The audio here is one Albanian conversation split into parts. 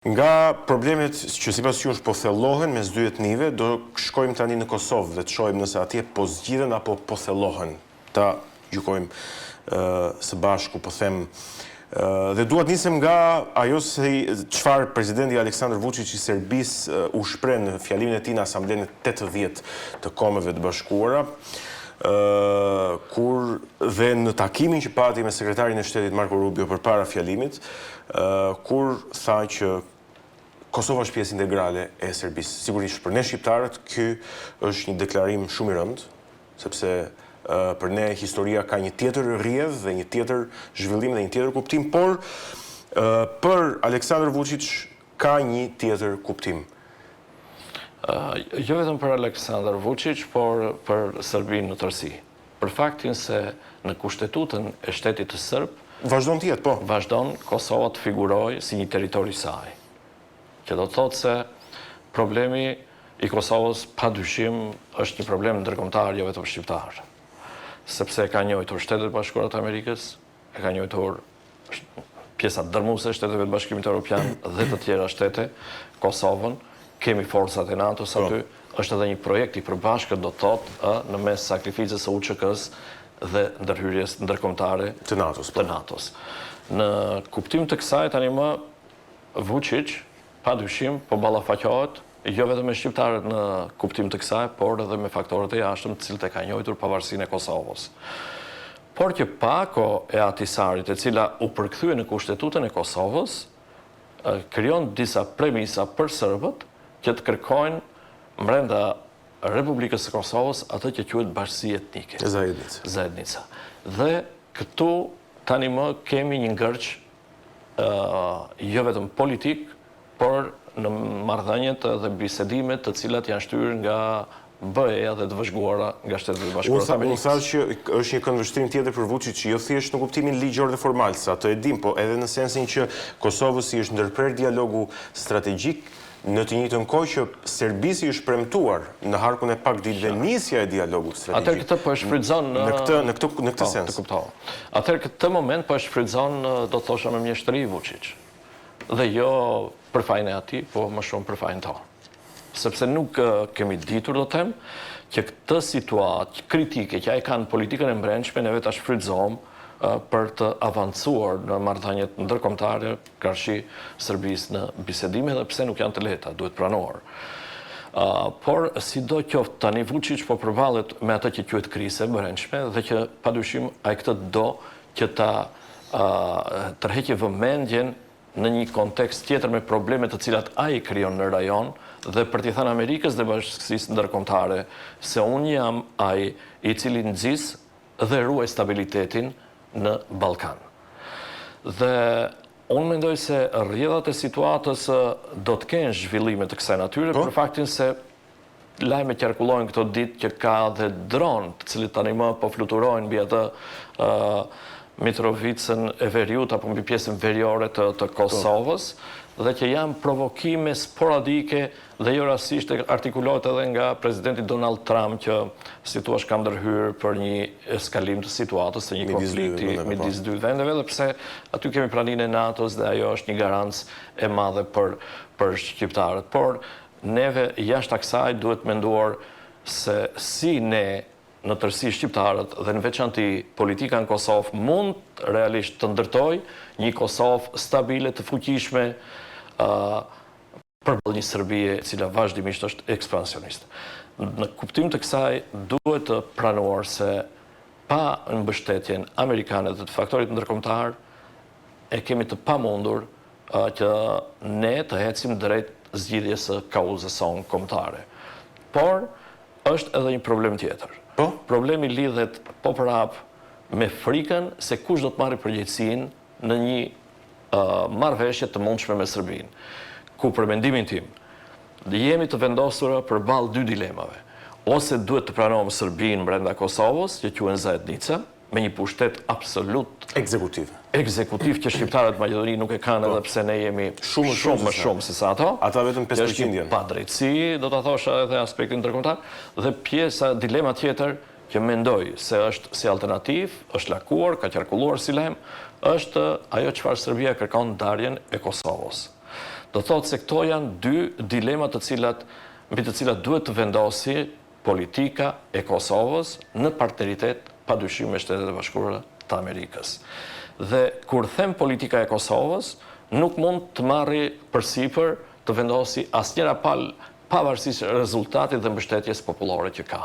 Nga problemet që sipas jush po thellohen mes dy etnive, do shkojmë tani në Kosovë dhe të shohim nëse atje po zgjidhen apo po thellohen. Ta gjykojmë së bashku, po them. Dhe duat nisem nga ajo se çfarë presidenti Aleksandar Vučić i Serbisë u shpreh në fjalimin e tij në Asamblenë 80 të Kombeve të Bashkuara, kur dhe në takimin që pati me sekretarin e shtetit Marko Rubio përpara fjalimit, kur tha që Kosova është pjesë integrale e Serbisë. Sigurisht për ne shqiptarët ky është një deklarim shumë i rëndë, sepse për ne historia ka një tjetër rrjedhë dhe një tjetër zhvillim dhe një tjetër kuptim, por për Aleksandar Vučić ka një tjetër kuptim. Jo vetëm për Aleksandar Vučić, por për Serbinë në tërësi. Për faktin se në kushtetutën e shtetit të Serb vazhdon të jetë, po. Vazhdon Kosova të figurojë si një territori i saj. Që do të thotë se problemi i Kosovës padyshim është një problem ndërkombëtar, jo vetëm shqiptar. Sepse e ka njohur Shtetet e Bashkuara të Amerikës, e ka njohur pjesa dërmuese e Shteteve të Bashkimit Evropian dhe të tjera shtete, Kosovën, kemi forcat e NATO-s aty, është edhe një projekt i përbashkët, do të thotë, në mes sakrificës së UÇK-s dhe ndërhyrjes ndërkombëtare të NATO-s. Në kuptim të kësaj tani më Vučić padyshim po ballafaqohet jo vetëm me shqiptarët në kuptim të kësaj, por edhe me faktorët e jashtëm të cilët e ka njohur pavarësinë e Kosovës. Por që pako e Ahtisarit, e cila u përkthye në kushtetutën e Kosovës, krijon disa premisa për serbët që të kërkojnë brenda Republikës së Kosovës atë që quhet bashkësi etnike. Zajednica. Dhe këtu tani më kemi një ngërç jo vetëm politik, por në marrëdhëniet dhe bisedimet të cilat janë shtyrë nga BE-ja dhe të vëzhguara nga Shtetet e Bashkuara të Amerikës. Unë thash që është një këndvështrim tjetër për Vučić, jo thjesht në kuptimin ligjor dhe formal, sa të e dim, po edhe në sensin që Kosovës i është ndërprer dialogu strategjik, në të njëjtën kohë që Serbisë është premtuar në harkun e Pakditëve nisja e dialogut strategjik. Atëherë këtë po e shfrytëzon në këtë sens. Të kuptova. Atëherë këtë moment po e shfrytëzon, do të thosha, me mjeshtri Vučić. Dhe jo për fajin e atij, po më shumë për fajin tonë. Sepse nuk kemi ditur, do të them, që këtë situatë kritike që ai ka në politikën e brendshme neve ta shfrytëzojmë për të avancuar në marrëdhëniet ndërkombëtare karshi Serbisë në bisedime, dhe pse nuk janë të lehta, duhet pranuar. Por sidoqoftë tani Vučić po përballet me atë që quhet krizë e brendshme dhe që padyshim ai këtë do që ta tërheqë vëmendjen në një kontekst tjetër me probleme të cilat ai krijon në rajon, dhe për t'i thënë Amerikës dhe bashkësisë ndërkombëtare se unë jam ai i cili nxis dhe ruaj stabilitetin në Ballkan. Dhe unë mendoj se rrjedhat e situatës do të kenë zhvillime të kësaj natyre, për faktin se lajme qarkullojnë këto ditë që ka dhe dronë të cilët tani më po fluturojnë mbi atë Mitrovicën e Veriut apo mbi pjesën veriore të Kosovës, dhe që janë provokime sporadike dhe jo rastisht artikulohet edhe nga presidenti Donald Trump që si thua ka ndërhyrë për një eskalim të situatës, të një konflikti midis dy vendeve, dhe pse aty kemi praninë e NATO-s dhe ajo është një garancë e madhe për shqiptarët. Por neve jashtë kësaj duhet menduar se si ne në tërësi shqiptarët dhe në veçanti politika në Kosovë mund realisht të ndërtoj një Kosovë stabile, të fuqishme, përballë një Serbie e cila vazhdimisht është ekspansioniste. Në kuptim të kësaj duhet të pranuar se pa mbështetjen amerikane dhe të faktorit ndërkombëtar e kemi të pamundur që ne të ecim drejt zgjidhjes së kauzës sonë kombëtare. Por është edhe një problem tjetër. Problemi lidhet po prap me frikën se kush do të marrë përgjegjësinë në një marrëveshje të mundshme me Serbinë. Ku për mendimin tim, jemi të vendosur përballë dy dilemave. Ose duhet të pranojmë Serbinë brenda Kosovës, që quhen Zajednica, me një pushtet absolut ekzekutiv që shqiptarët Maqedoni nuk e kanë, edhe pse ne jemi shumë më shumë se sa ato. Ata vetëm 5% janë. Pa drejtësi, do ta thosha edhe aspektin ndërkombëtar, dhe pjesa dilema tjetër që mendoj se është si alternativë, është lakuar, ka qarkulluar si lajm, është ajo çfarë Serbia kërkon ndarjen e Kosovës. Do thotë se këto janë dy dilemat mbi të cilat duhet të vendosi politika e Kosovës në partneritet padyshim me Shtetet e Bashkuara të Amerikës. Dhe kur them politika e Kosovës, nuk mund të marri përsipër të vendosi asnjëra palë pavarësisht rezultatit dhe mbështetjes popullore që ka.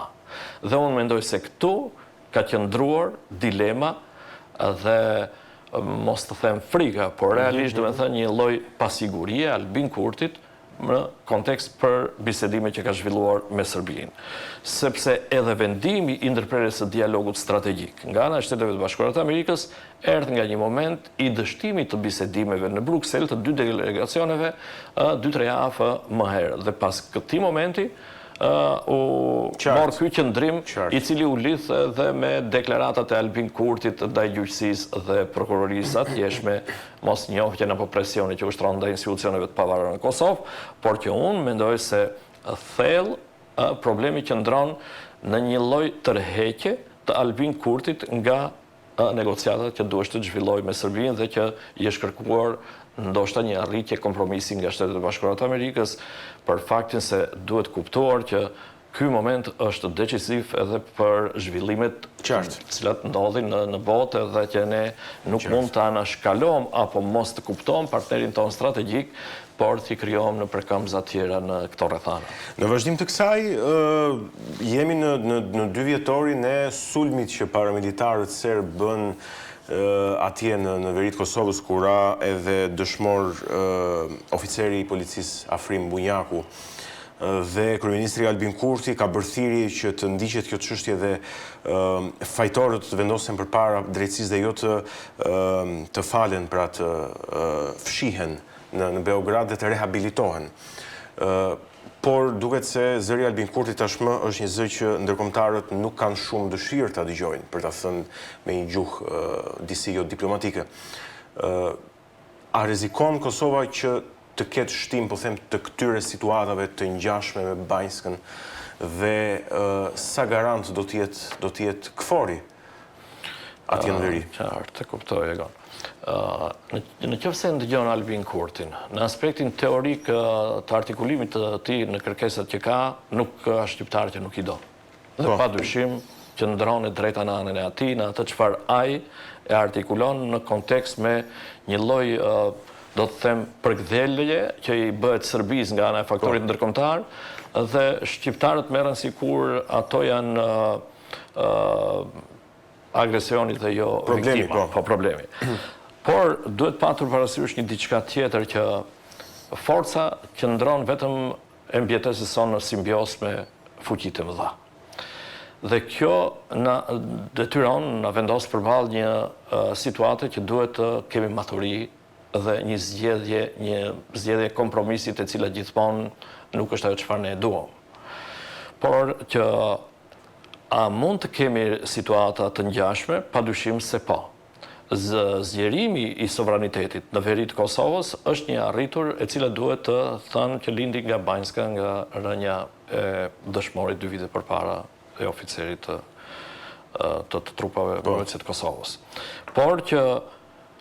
Dhe unë mendoj se këtu ka qëndruar dilema dhe mos të them frika, por realisht do të thënë një lloj pasigurie Albin Kurtit në kontekst për bisedimin që ka zhvilluar me Serbinë. Sepse edhe vendimi i ndërprerjes së dialogut strategjik nga ana e Shteteve të Bashkuara të Amerikës erdhi nga një moment i dështimit të bisedimeve në Bruksel të dy delegacioneve 2-3 javë më herë. Dhe pas këtij momenti u mor ky qëndrim i cili u lidh edhe me deklaratat e Albin Kurtit ndaj gjyqësisë dhe prokurorisë atjeshme, mosnjohjen apo presioni që ushtron ndaj institucioneve të pavarura në Kosovë, por që unë mendoj se thellë problemi qëndron në një lloj tërheqje të Albin Kurtit nga negociatat që duhet të zhvillojë me Serbinë dhe që i është kërkuar ndoshta një arritje kompromisi nga Shtetet e Bashkuara të Amerikës, për faktin se duhet kuptuar që ky moment është decisiv edhe për zhvillimet të cilat ndodhin në botë dhe që ne nuk mund të anashkalojmë apo mos të kuptojmë partnerin ton strategjik, por t'i krijojmë në përkëmbëza të tjera në këto rrethana. Në vazhdim të kësaj, jemi në 2 vjetorin e sulmit që paramilitarët serb bën atje në veritë Kosovës, ku ra edhe dëshmor oficeri i policisë Afrim Bunjaku dhe kryeministri Albin Kurti ka bërë thirrje që të ndiqet kjo çështje dhe fajtorët të vendosen përpara drejtësisë dhe jo të falen, pra të fshihen në Beograd dhe të rehabilitohen. Por duket se zëri Albin Kurti tashmë është një zë që ndërkombëtarët nuk kanë shumë dëshirë ta dëgjojnë, për ta thënë me një gjuhë disi jo diplomatike. A rrezikon Kosova që të ketë shtim, po them, të këtyre situatave të ngjashme me Banjskën dhe sa garant do të jetë KFOR-i atje në veri? Qartë, të kuptoj Egon. Në qoftë se ndëgjon Albin Kurtin, në aspektin teorik të artikulimit të tij në kërkesat që ka, nuk ka shqiptar që nuk i do. Dhe padyshim që ndron e drejta në anën e atij, në atë çfarë ai e artikulon në kontekst me një lloj, do të them, përkthjelje që i bëhet Serbisë nga ana e faktorit ndërkombëtar, dhe shqiptarët merren sikur ato janë agresioni dhe jo viktima, po problemi. Por duhet patur parasysh një diçka tjetër, që forca qëndron vetëm e mbjetesës sonë në simbios me fuqitë e mëdha. Dhe kjo na detyron, na vendos përballë një situate që duhet të kemi maturi dhe një zgjedhje kompromisit e cila gjithmonë nuk është ajo çfarë ne duam. Por që a mund të kemi situata të ngjashme? Padyshim se po. Zgjerimi i sovranitetit në veri të Kosovës është një arritur e cila duhet të thënë që lindi nga Banjska, nga rënja e dëshmorit 2 vite përpara e oficerit të trupave mbrojtëse të Kosovës. Por që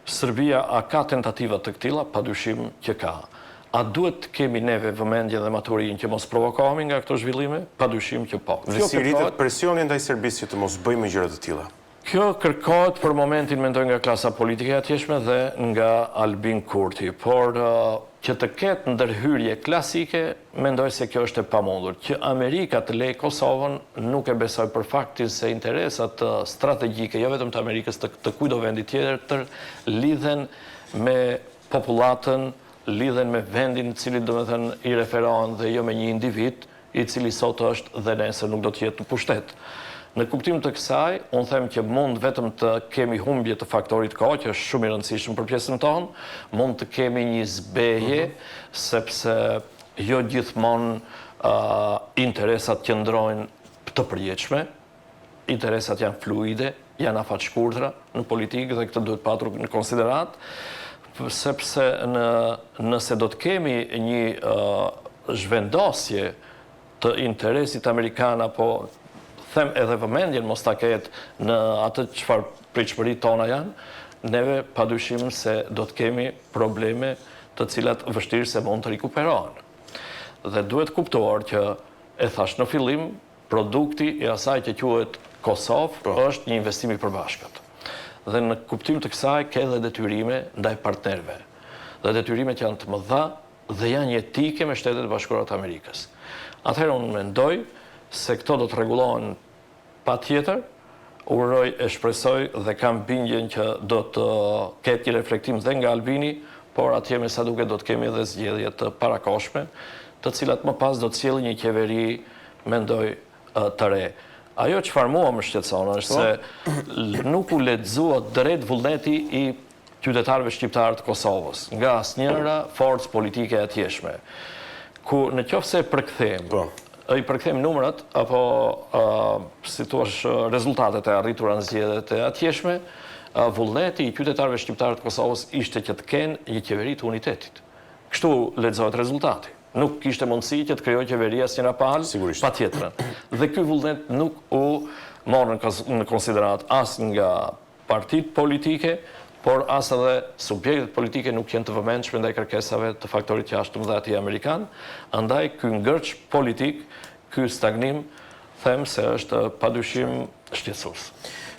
Serbia a ka tentativa të këtilla? Padyshim që ka. A duhet të kemi neve vëmendje dhe maturinë që mos provokohemi nga këto zhvillime? Padyshim që po. Dhe si rritet presioni ndaj Serbisë që të mos bëjmë gjëra të tilla? Kjo kërkohet për momentin, mendoj, nga klasa politike atjeshme dhe nga Albin Kurti, por që të ketë ndërhyrje klasike, mendoj se kjo është e pamundur. Që Amerika të lejë Kosovën nuk e besoj, për faktin se interesat strategjike, jo vetëm të Amerikës, të kujdo vendi tjetër, lidhen me popullatën, lidhen me vendin cili do të thënë i referohen dhe jo me një individ i cili sot është dhe nesër nuk do të jetë në pushtet. Në kuptim të kësaj, unë them që mund vetëm të kemi humbje të faktorit kohë, që është shumë i rëndësishëm për pjesën tonë, mund të kemi një zbehje, sepse jo gjithmonë interesat qëndrojnë të përjetshme, interesat janë fluide, janë afat shkurtra në politikë dhe këtë duhet patur në konsiderat, sepse nëse do të kemi një zhvendosje të interesit amerikan apo them edhe vëmendjen mos ta ketë në atë çfarë pritshmëri tona janë, neve padyshim se do të kemi probleme të cilat vështirë se mund të rikuperohen. Dhe duhet kuptuar që, e thash në fillim, produkti i asaj që quhet Kosovë është një investim i përbashkët. Dhe në kuptim të kësaj ka edhe detyrime ndaj partnerëve. Dhe detyrimet janë të mëdha dhe janë jetike me Shtetet e Bashkuara të Amerikës. Atëherë unë mendoj se këto do të rregullohen patjetër, uroj e shpresoj dhe kam bindjen që do të ketë një reflektim dhe nga Albini, por atje me sa duket do të kemi edhe zgjedhje të parakohshme, të cilat më pas do të sjellin një qeveri, mendoj, të re. Ajo çfarë mua më shqetëson është se nuk u lexua drejt vullneti i qytetarëve shqiptarë të Kosovës, nga asnjëra forcë politike e atjeshme. Ku në qoftë se i përkthejmë numrat apo si thua rezultatet e arritura në zgjedhjet e atjeshme, vullneti i qytetarëve shqiptarë të Kosovës ishte që të kenë një qeveri të unitetit. Kështu lexohet rezultati. Nuk kishte mundësi që të krijojë qeveri asnjëra palë, patjetër. Dhe ky vullnet nuk u morën në konsiderat as nga partitë politike, por as edhe subjektet politike nuk janë të vëmendshme ndaj kërkesave të faktorit jashtëmdhati amerikan, andaj ky ngërç politik, ky stagnim, them se është padyshim shqetësues.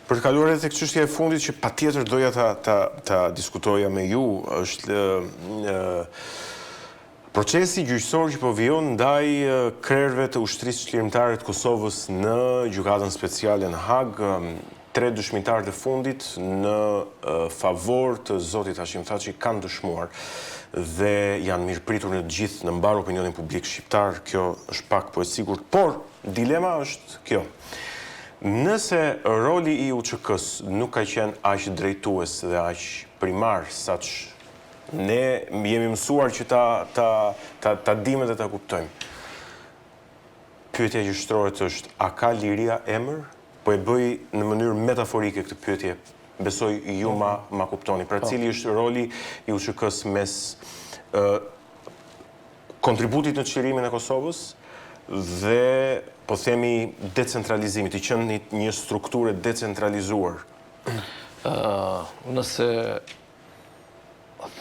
Për të kaluar edhe tek çështja e fundit që patjetër doja ta diskutoja me ju, është procesi gjyqësor që po vijon ndaj krerëve të ushtrisë çlirimtare të Kosovës në gjykatën speciale në Hag, 3 dëshmitarë të fundit në favor të zotit Hashim Thaçi kanë dëshmuar dhe janë mirëpritur në gjithë në mbar opinionin publik shqiptar. Kjo është pak po e sigurt, por dilema është kjo. Nëse roli i UÇK-s nuk ka qenë aq drejtues dhe aq primar saq ne jemi mësuar që ta dimë dhe ta kuptojmë. Pyetja që shtrohet është, a ka liria emër? Po e bëj në mënyrë metaforike këtë pyetje. Besoj ju ma kuptoni. Pra cili është roli i UÇK-s mes kontributit në çlirimin e Kosovës dhe po themi decentralizimit, i qenë një strukturë decentralizuar. Nëse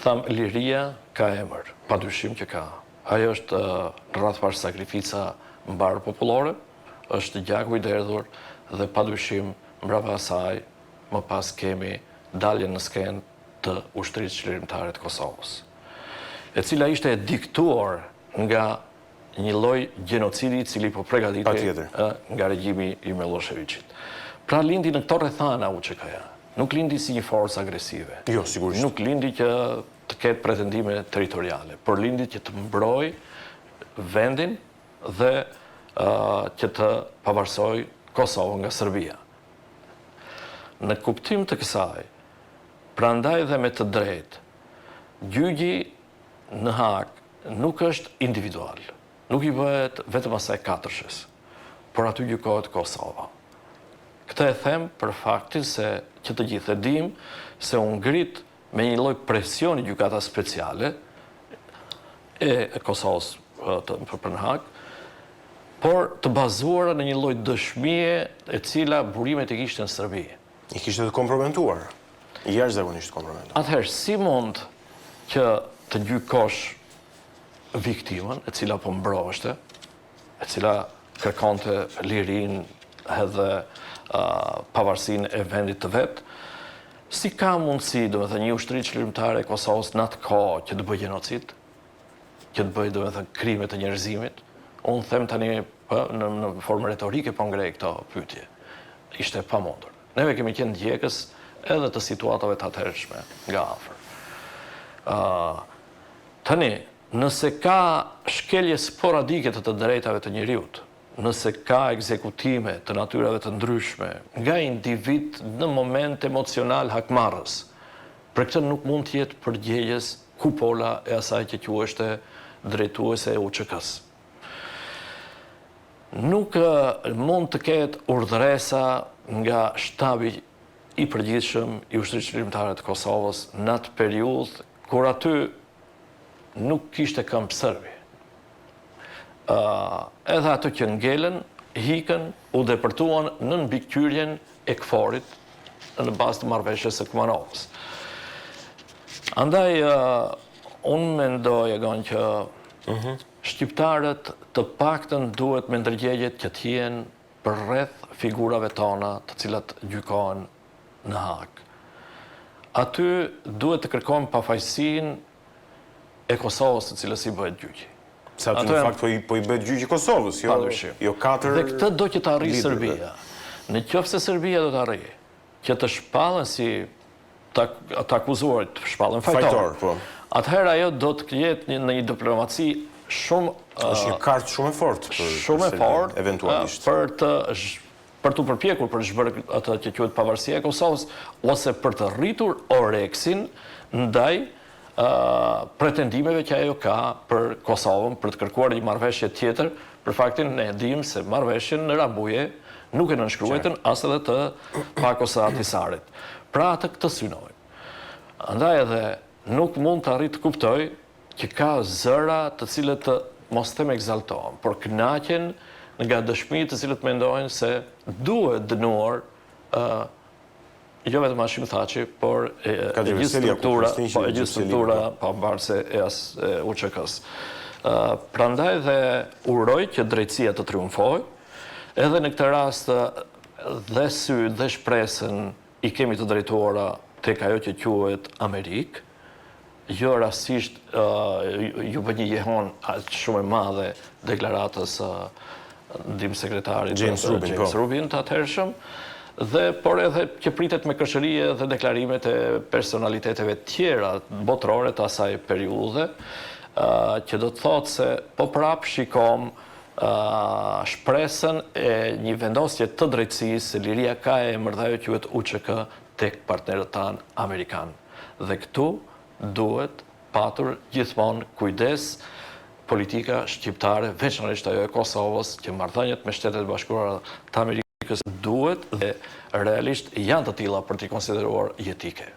tham liria ka emër, padyshim që ka. Ajo është në radhë parë sakrifica mbar popullore, është gjaku i derdhur dhe padyshim mbrapa asaj më pas kemi daljen në skenë të ushtrisë çlirimtare të Kosovës, e cila ishte e diktuar nga një lloj gjenocidi i cili po përgatitej nga regjimi i Miloševićit. Pra lindi në këto rrethana UÇK-ja. Nuk lindi si një forcë agresive. Jo, sigurisht. Nuk lindi që të ketë pretendime territoriale, por lindi që të mbroj vendin dhe që të pavarësoj Kosovën nga Serbia. Në kuptim të kësaj, prandaj dhe me të drejtë, gjyqi në Hag nuk është individual. Nuk i bëhet vetëm asaj katërshës, por aty gjykohet Kosova. Këtë e them për faktin se që të gjithë e dim se u ngrit me një lloj presioni gjykata speciale e Kosovës për në Hag, por të bazuara në një lloj dëshmie e cila burimet i kishte në Serbi. I kishte të kompromentuar, jashtëzakonisht kompromentuar. Atëherë, si mund që të gjykosh viktimën, e cila po mbroheshte, e cila kërkonte lirinë edhe pavarësinë e vendit të vet, si ka mundësi, domethënë, një ushtri çlirimtare e Kosovës në atë kohë që të bëjë gjenocid, që të bëjë, domethënë, krime të njerëzimit? Unë them tani në formë retorike po ngrej këto pyetje. Ishte pamundur. Neve kemi qenë ndjekës edhe të situatave të atëhershme nga afër. Tani, nëse ka shkelje sporadike të drejtave të njeriut, nëse ka ekzekutime të natyrave të ndryshme nga individ në moment emocional hakmarrës, për këtë nuk mund të jetë përgjegjës kupola e asaj që quheshte drejtuese e UÇK-s. Nuk mund të ketë urdhëresa nga shtabi i përgjithshëm i ushtrisë çlirimtare të Kosovës në atë periudhë kur aty nuk kishte këmbë serbi. Edhe ato që ngelen, hikën, u depërtuan në mbikëqyrjen e KFOR-it në bazë të marrëveshjes së Kumanovës. Andaj, Unë mendoj që shqiptarët të paktën duhet me ndërgjegjet që t'jenë për rreth figurave tona të cilat gjykohen në Hag. Aty duhet të kërkojmë pafajësinë e Kosovës të cilës i bëhet gjyqi. Se aty në fakt po i bëhet gjyqi Kosovës, jo 4 Dhe këtë do që të arrijë Serbia. Në qoftë se Serbia do të arrijë që të shpallen si të akuzuarit të shpallen fajtor, atëherë ajo do të jetë në një diplomaci shumë... është një kartë shumë e fortë eventualisht. Për të përpjekur për zhbërë atë që quhet pavarësia e Kosovës, ose për të rritur oreksin ndaj pretendimeve që ajo ka për Kosovën, për të kërkuar një marrëveshje tjetër, për faktin ne dim se marrëveshjen në Rabuje nuk e nënshkruajtën as edhe të Pakos-Ahtisarit. Pra atë këtë synojnë. Andaj edhe nuk mund të arrit të kuptoj që ka zëra të cilët të mos them egzaltohen, por kënaqen nga dëshmitë të cilët mendojnë se duhet dënuar jo vetëm Hashim Thaçi, por e gjithë struktura pavarëse e UÇK-s. Prandaj dhe uroj që drejtësia të triumfojë, edhe në këtë rast dhe sy dhe shpresën i kemi të drejtuara tek ajo që quhet Amerikë. Jo rastisht ju bë një jehon shumë e madhe deklaratës ndihmë sekretarit James Rubin të atëhershëm, por edhe që pritet me këshërie dhe deklarimet e personaliteteve tjera botërore të asaj periudhe, që do të thotë se po prap shikom shpresën e një vendosje të drejtësisë se liria ka e emër quhet UÇK tek partnerët tanë amerikanë. Dhe këtu duhet patur gjithmonë kujdes politika shqiptare, veçanërisht ajo e Kosovës, që marrëdhëniet me Shtetet Bashkuara të Amerikës duhet dhe realisht janë të tilla për t'i konsideruar jetike.